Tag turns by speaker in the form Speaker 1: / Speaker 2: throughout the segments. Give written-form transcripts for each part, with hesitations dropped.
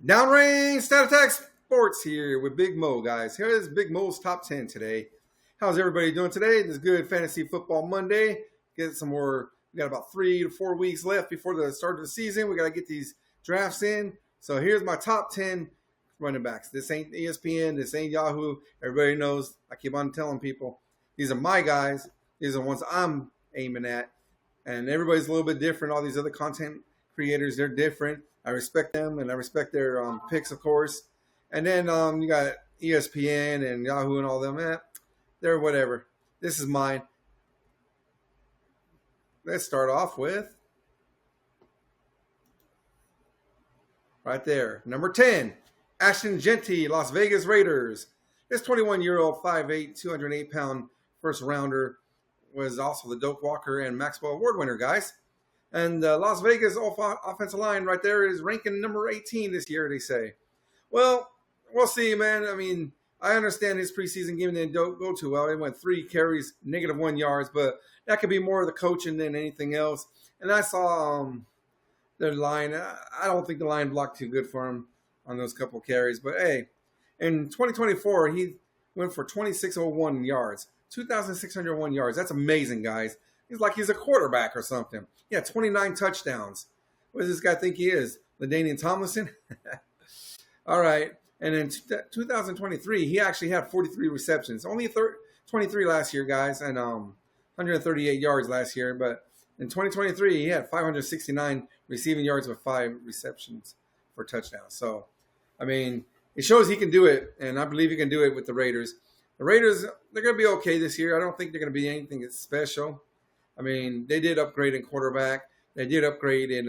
Speaker 1: Downrange Stat Attack Sports here with Big Mo, guys. Here is Big Mo's top 10 today. How's everybody doing today? This good Fantasy Football Monday. Get some more. We got about 3 to 4 weeks left before the start of the season. We got to get these drafts in. So here's my top 10 running backs. This ain't ESPN. This ain't Yahoo. Everybody knows. I keep on telling people. These are my guys. These are the ones I'm aiming at. And everybody's a little bit different. All these other content creators, they're different. I respect them, and I respect their picks, of course. And then you got ESPN and Yahoo and all them. They're whatever. This is mine. Let's start off with right there. Number 10, Ashton Genty, Las Vegas Raiders. This 21-year-old, 5'8", 208-pound first rounder was also the Doak Walker and Maxwell Award winner, guys. And Las Vegas offensive line right there is ranking number 18 this year, they say. Well, we'll see, man. I mean, I understand his preseason game didn't go too well. He went 3 carries, -1 yards, but that could be more of the coaching than anything else. And I saw their line. I don't think the line blocked too good for him on those couple carries. But, hey, in 2024, he went for 2,601 yards, 2,601 yards. That's amazing, guys. He's a quarterback or something. Yeah, 29 touchdowns. What does this guy think he is? LaDainian Tomlinson? All right. And in 2023, he actually had 43 receptions. Only 23 last year, guys, and 138 yards last year. But in 2023, he had 569 receiving yards with 5 receptions for touchdowns. So, I mean, it shows he can do it, and I believe he can do it with the Raiders. The Raiders, they're going to be okay this year. I don't think they're going to be anything special. I mean, they did upgrade in quarterback. They did upgrade in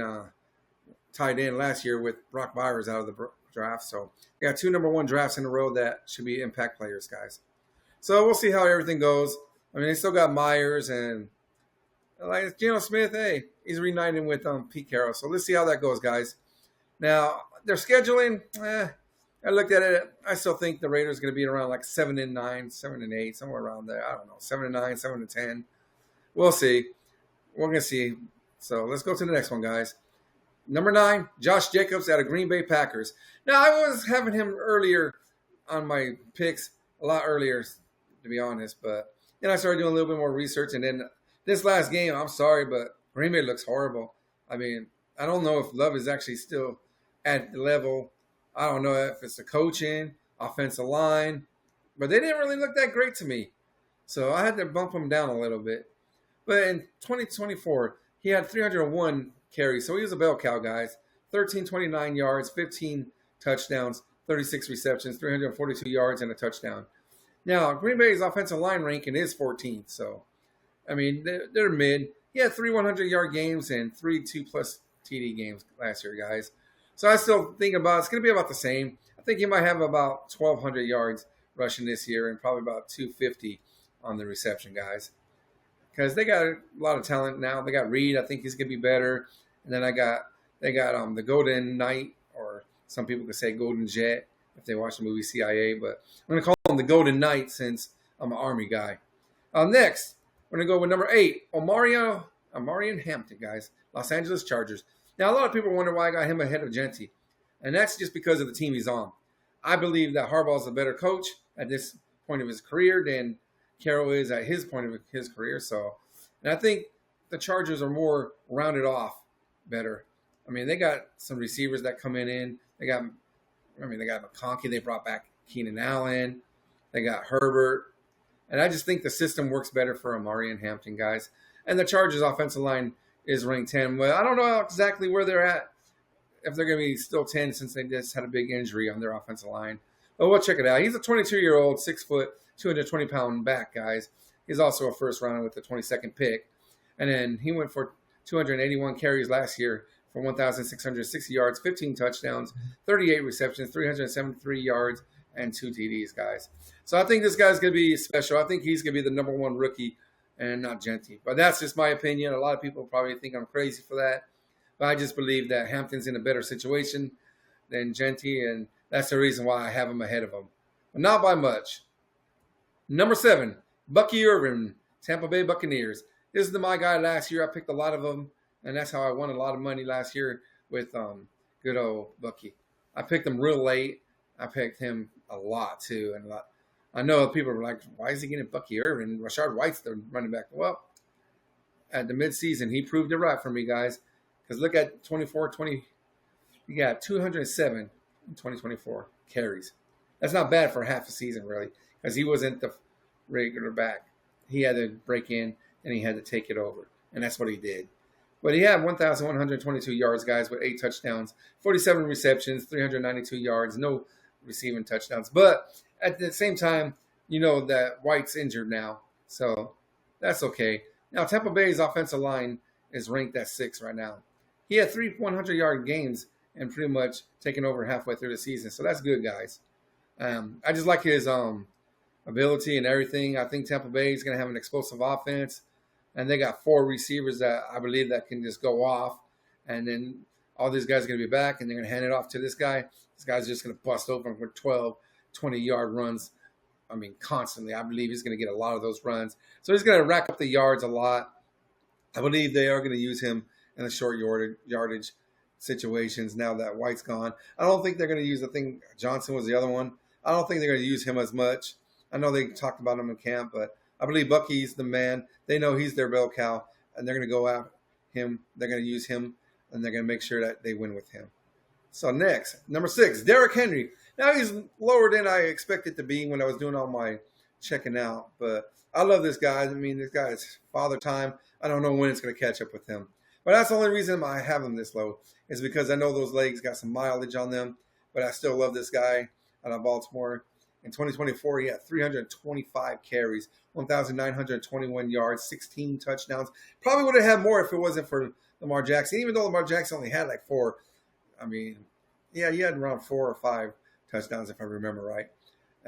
Speaker 1: tight end last year with Brock Bowers out of the draft. So they got 2 number 1 drafts in a row that should be impact players, guys. So we'll see how everything goes. I mean, they still got Myers and like Geno Smith. Hey, he's reuniting with Pete Carroll. So let's see how that goes, guys. Now, their scheduling, I looked at it. I still think the Raiders are going to be around like 7-9, 7-8, somewhere around there. I don't know, 7-9, 7-10. We'll see. We're going to see. So let's go to the next one, guys. Number 9, Josh Jacobs out of Green Bay Packers. Now, I was having him earlier on my picks, a lot earlier, to be honest. But then I started doing a little bit more research. And then this last game, I'm sorry, but Green Bay looks horrible. I mean, I don't know if Love is actually still at the level. I don't know if it's the coaching, offensive line. But they didn't really look that great to me. So I had to bump them down a little bit. But in 2024, he had 301 carries. So he was a bell cow, guys. 1,329 yards, 15 touchdowns, 36 receptions, 342 yards, and a touchdown. Now, Green Bay's offensive line ranking is 14th. So, I mean, they're mid. He had 3 100-yard games and 3 2+ TD games last year, guys. So I still think it's going to be about the same. I think he might have about 1,200 yards rushing this year and probably about 250 on the reception, guys. Because they got a lot of talent now. They got Reed. I think he's going to be better. And then they got the Golden Knight, or some people could say Golden Jet if they watch the movie CIA. But I'm going to call him the Golden Knight since I'm an Army guy. Next, we're going to go with number 8, Omarion Hampton, guys. Los Angeles Chargers. Now, a lot of people wonder why I got him ahead of Genty. And that's just because of the team he's on. I believe that Harbaugh's a better coach at this point of his career than Carroll is at his point of his career. So, and I think the Chargers are more rounded off better. I mean, they got some receivers that come in. They got McConkey. They brought back Keenan Allen. They got Herbert. And I just think the system works better for Omarion Hampton, guys. And the Chargers offensive line is ranked 10. Well, I don't know exactly where they're at, if they're going to be still 10 since they just had a big injury on their offensive line. But we'll check it out. He's a 22-year-old, 6 foot, 220-pound back, guys. He's also a first rounder with the 22nd pick. And then he went for 281 carries last year for 1,660 yards, 15 touchdowns, 38 receptions, 373 yards, and 2 TDs, guys. So I think this guy's going to be special. I think he's going to be the number 1 rookie and not Genty. But that's just my opinion. A lot of people probably think I'm crazy for that. But I just believe that Hampton's in a better situation than Genty, and that's the reason why I have him ahead of him. But not by much. Number 7, Bucky Irvin, Tampa Bay Buccaneers. This is my guy last year. I picked a lot of them, and that's how I won a lot of money last year with good old Bucky. I picked him real late. I picked him a lot too, and I know people are like, "Why is he getting Bucky Irvin? Rashard White's the running back." Well, at the midseason, he proved it right for me, guys. Because look at 24-20, he got 207 in 2024 carries. That's not bad for half a season, really, because he wasn't the regular back. He had to break in and he had to take it over, and that's what he did. But he had 1,122 yards, guys, with 8 touchdowns, 47 receptions, 392 yards, no receiving touchdowns. But at the same time, you know that White's injured now, so that's okay. Now, Tampa Bay's offensive line is ranked at 6 right now. He had 3 100-yard games and pretty much taken over halfway through the season, so that's good, guys. I just like his ability and everything. I think Tampa Bay is going to have an explosive offense. And they got 4 receivers that I believe that can just go off. And then all these guys are going to be back, and they're going to hand it off to this guy. This guy's just going to bust open for 12, 20-yard runs. I mean, constantly. I believe he's going to get a lot of those runs. So he's going to rack up the yards a lot. I believe they are going to use him in the short yardage situations now that White's gone. I don't think they're going to use, I think Johnson was the other one. I don't think they're going to use him as much. I know they talked about him in camp, but I believe Bucky's the man. They know he's their bell cow, and they're going to go out him. They're going to use him, and they're going to make sure that they win with him. So next, number 6, Derrick Henry. Now he's lower than I expected to be when I was doing all my checking out, but I love this guy. I mean, this guy is father time. I don't know when it's going to catch up with him. But that's the only reason I have him this low is because I know those legs got some mileage on them, but I still love this guy out of Baltimore. In 2024, he had 325 carries, 1,921 yards, 16 touchdowns. Probably would have had more if it wasn't for Lamar Jackson. Even though Lamar Jackson only had like 4, I mean, yeah, he had around 4 or 5 touchdowns if I remember right.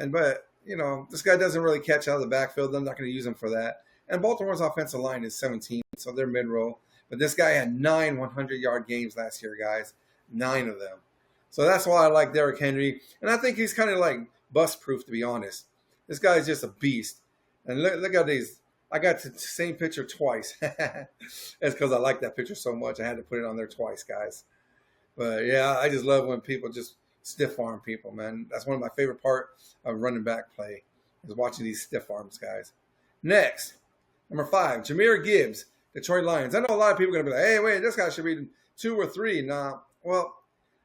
Speaker 1: But you know, this guy doesn't really catch out of the backfield. I'm not going to use him for that. And Baltimore's offensive line is 17, so they're mid-roll. But this guy had 9 100-yard games last year, guys. 9 of them. So that's why I like Derrick Henry. And I think he's kind of like bust-proof, to be honest. This guy is just a beast. And look at these. I got the same picture twice. That's because I like that picture so much. I had to put it on there twice, guys. But, yeah, I just love when people just stiff arm people, man. That's one of my favorite part of running back play is watching these stiff arms, guys. Next, number 5, Jahmyr Gibbs, Detroit Lions. I know a lot of people are going to be like, hey, wait, this guy should be 2 or 3. Nah, well,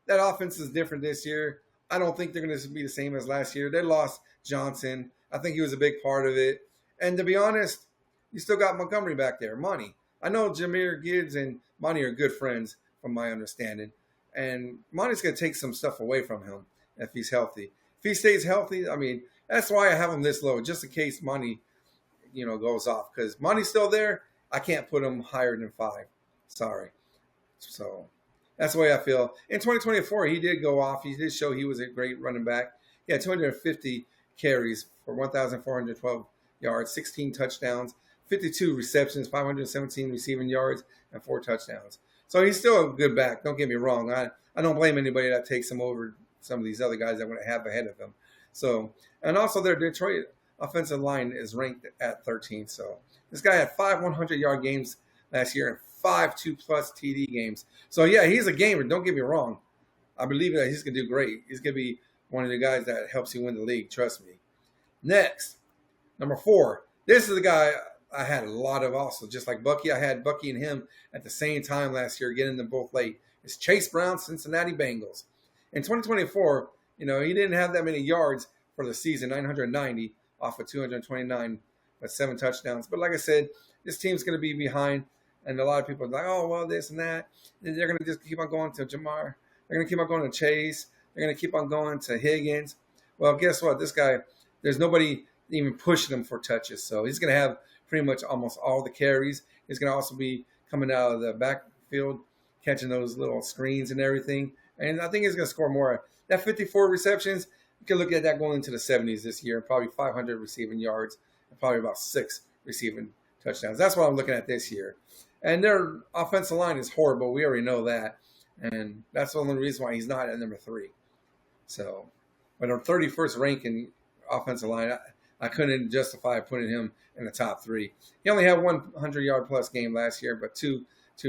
Speaker 1: that offense is different this year. I don't think they're going to be the same as last year. They lost Johnson. I think he was a big part of it. And to be honest, you still got Montgomery back there, Monty. I know Jahmyr Gibbs and Monty are good friends, from my understanding. And Monty's going to take some stuff away from him if he's healthy. If he stays healthy, I mean, that's why I have him this low, just in case Monty, goes off. Because Monty's still there, I can't put him higher than 5. Sorry. So that's the way I feel. In 2024, he did go off. He did show he was a great running back. He had 250 carries for 1,412 yards, 16 touchdowns, 52 receptions, 517 receiving yards, and 4 touchdowns. So he's still a good back. Don't get me wrong. I don't blame anybody that takes him over some of these other guys that I'm going to have ahead of him. So, and also their Detroit offensive line is ranked at 13. So this guy had 5 100-yard games last year and 5 2-plus TD games. So, yeah, he's a gamer. Don't get me wrong. I believe that he's going to do great. He's going to be one of the guys that helps you win the league. Trust me. Next, number 4. This is the guy I had a lot of also. Just like Bucky, I had Bucky and him at the same time last year, getting them both late. It's Chase Brown, Cincinnati Bengals. In 2024, he didn't have that many yards for the season, 990 off of 229, but 7 touchdowns. But like I said, this team's going to be behind, and a lot of people are like, oh, well, this and that. And they're going to just keep on going to Jamar. They're going to keep on going to Chase. They're going to keep on going to Higgins. Well, guess what? This guy, there's nobody even pushing him for touches. So he's going to have pretty much almost all the carries. He's going to also be coming out of the backfield, catching those little screens and everything. And I think he's going to score more. That 54 receptions, you can look at that going into the 70s this year, probably 500 receiving yards, and probably about 6 receiving touchdowns. That's what I'm looking at this year. And their offensive line is horrible. We already know that. And that's the only reason why he's not at number 3. So, but our 31st ranking offensive line, I couldn't justify putting him in the top 3. He only had 100-yard plus game last year, but 2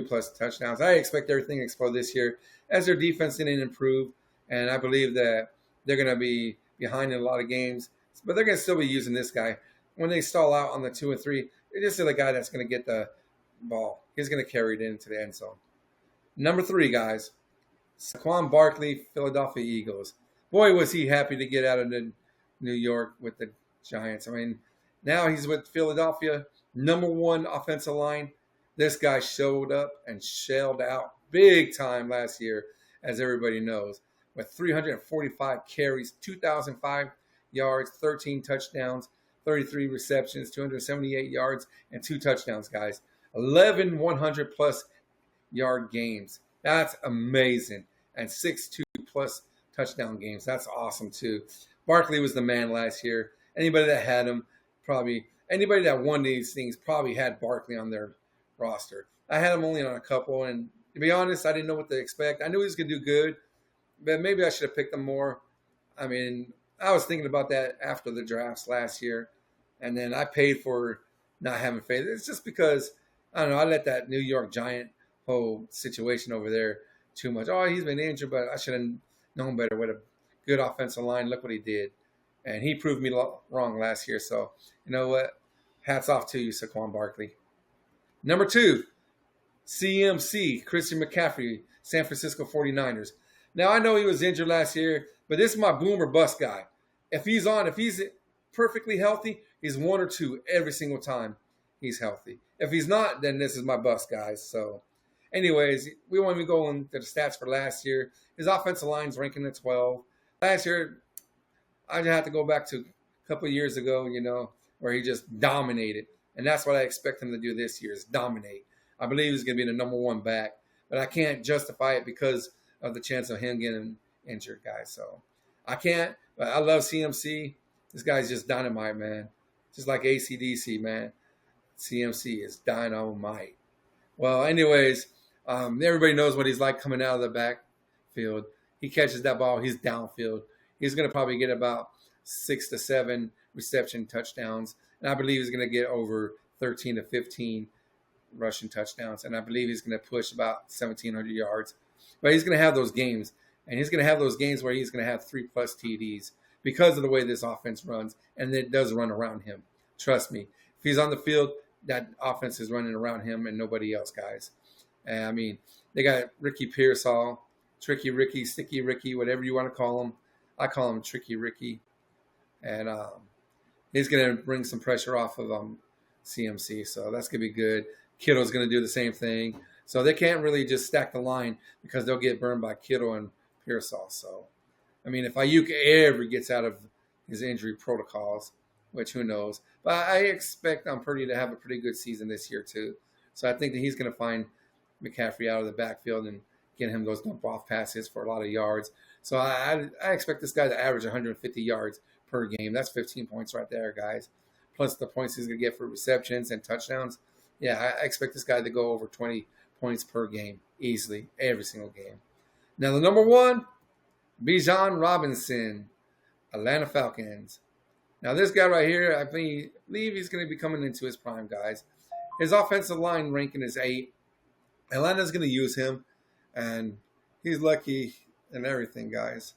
Speaker 1: plus touchdowns. I expect everything to explode this year as their defense didn't improve. and I believe that they're going to be behind in a lot of games, but they're going to still be using this guy. When they stall out on the 2 and 3, it just is the guy that's going to get the ball. He's going to carry it into the end zone. Number 3, guys, Saquon Barkley, Philadelphia Eagles. Boy, was he happy to get out of New York with the Giants. I mean, now he's with Philadelphia, number 1 offensive line. This guy showed up and shelled out big time last year, as everybody knows, with 345 carries, 2,005 yards, 13 touchdowns, 33 receptions, 278 yards, and 2 touchdowns, guys. 11 100-plus yard games. That's amazing. And 6-2-plus touchdown games. That's awesome, too. Barkley was the man last year. Anybody that had him, anybody that won these things probably had Barkley on their roster. I had him only on a couple, and to be honest, I didn't know what to expect. I knew he was going to do good, but maybe I should have picked him more. I mean, I was thinking about that after the drafts last year, and then I paid for not having faith. It's just because, I don't know, I let that New York Giant whole situation over there too much. Oh, he's been injured, but I should have known better with a good offensive line. Look what he did. And he proved me wrong last year. So, you know what? Hats off to you, Saquon Barkley. Number 2, CMC, Christian McCaffrey, San Francisco 49ers. Now, I know he was injured last year, but this is my boom or bust guy. If he's perfectly healthy, he's 1 or 2 every single time he's healthy. If he's not, then this is my bust, guys. So, anyways, we want to go into the stats for last year. His offensive line's ranking at 12. Last year, I just have to go back to a couple of years ago, where he just dominated. And that's what I expect him to do this year, is dominate. I believe he's going to be the number 1 back, but I can't justify it because of the chance of him getting injured, guys. So I can't, but I love CMC. This guy's just dynamite, man. Just like AC/DC, man. CMC is dynamite. Well, anyways, everybody knows what he's like coming out of the backfield. He catches that ball, he's downfield. He's going to probably get about 6 to 7 reception touchdowns. And I believe he's going to get over 13 to 15 rushing touchdowns. And I believe he's going to push about 1,700 yards. But he's going to have those games. And he's going to have those games where he's going to have 3+ TDs because of the way this offense runs. And it does run around him. Trust me. If he's on the field, that offense is running around him and nobody else, guys. And I mean, they got Ricky Pearsall, Tricky Ricky, Sticky Ricky, whatever you want to call him. I call him Tricky Ricky. And he's going to bring some pressure off of CMC. So that's going to be good. Kittle's going to do the same thing. So they can't really just stack the line because they'll get burned by Kittle and Pearsall. So, I mean, if Ayuk ever gets out of his injury protocols, which who knows. But I expect Purdy to have a pretty good season this year too. So I think that he's going to find McCaffrey out of the backfield and get him those dump-off passes for a lot of yards. So I expect this guy to average 150 yards per game. That's 15 points right there, guys. Plus the points he's going to get for receptions and touchdowns. Yeah, I expect this guy to go over 20 points per game easily, every single game. Now the number 1, Bijan Robinson, Atlanta Falcons. Now this guy right here, I believe he's going to be coming into his prime, guys. His offensive line ranking is 8. Atlanta's going to use him, and he's lucky and everything, guys.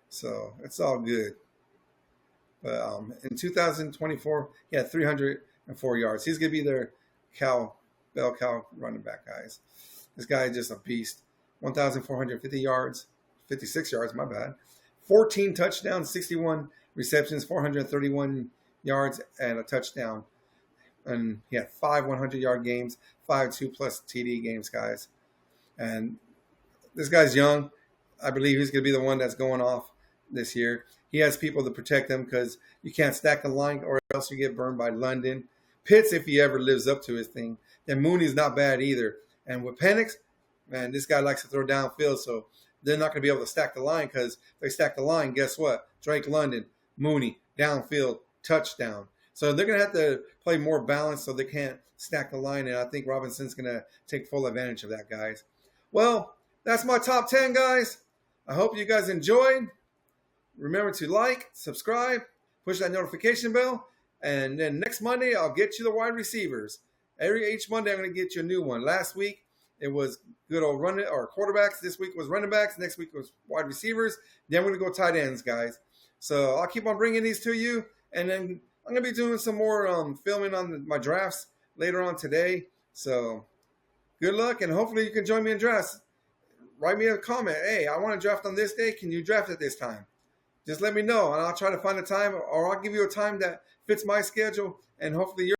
Speaker 1: So it's all good. But in 2024, he had 304 yards. He's going to be their bell cow running back, guys. This guy is just a beast. 1,450 yards, 56 yards, my bad. 14 touchdowns, 61 receptions, 431 yards, and a touchdown. And he had 5 100-yard games, 5 2+ TD games, guys. And this guy's young. I believe he's going to be the one that's going off this year. He has people to protect him because you can't stack the line or else you get burned by London. Pitts, if he ever lives up to his thing. Then Mooney's not bad either. And with Penix, man, this guy likes to throw downfield, so they're not going to be able to stack the line because if they stack the line, guess what? Drake London, Mooney, downfield, touchdown. So they're going to have to play more balance so they can't stack the line, and I think Robinson's going to take full advantage of that, guys. Well, that's my top 10, guys. I hope you guys enjoyed. Remember to like, subscribe, push that notification bell, and then next Monday, I'll get you the wide receivers. Each Monday, I'm going to get you a new one. Last week, it was good old running or quarterbacks. This week was running backs. Next week was wide receivers. Then we're going to go tight ends, guys. So I'll keep on bringing these to you. And then I'm going to be doing some more filming on my drafts later on today. So good luck, and hopefully you can join me in drafts. Write me a comment. Hey, I want to draft on this day. Can you draft at this time? Just let me know, and I'll try to find a time, or I'll give you a time that fits my schedule, and hopefully you're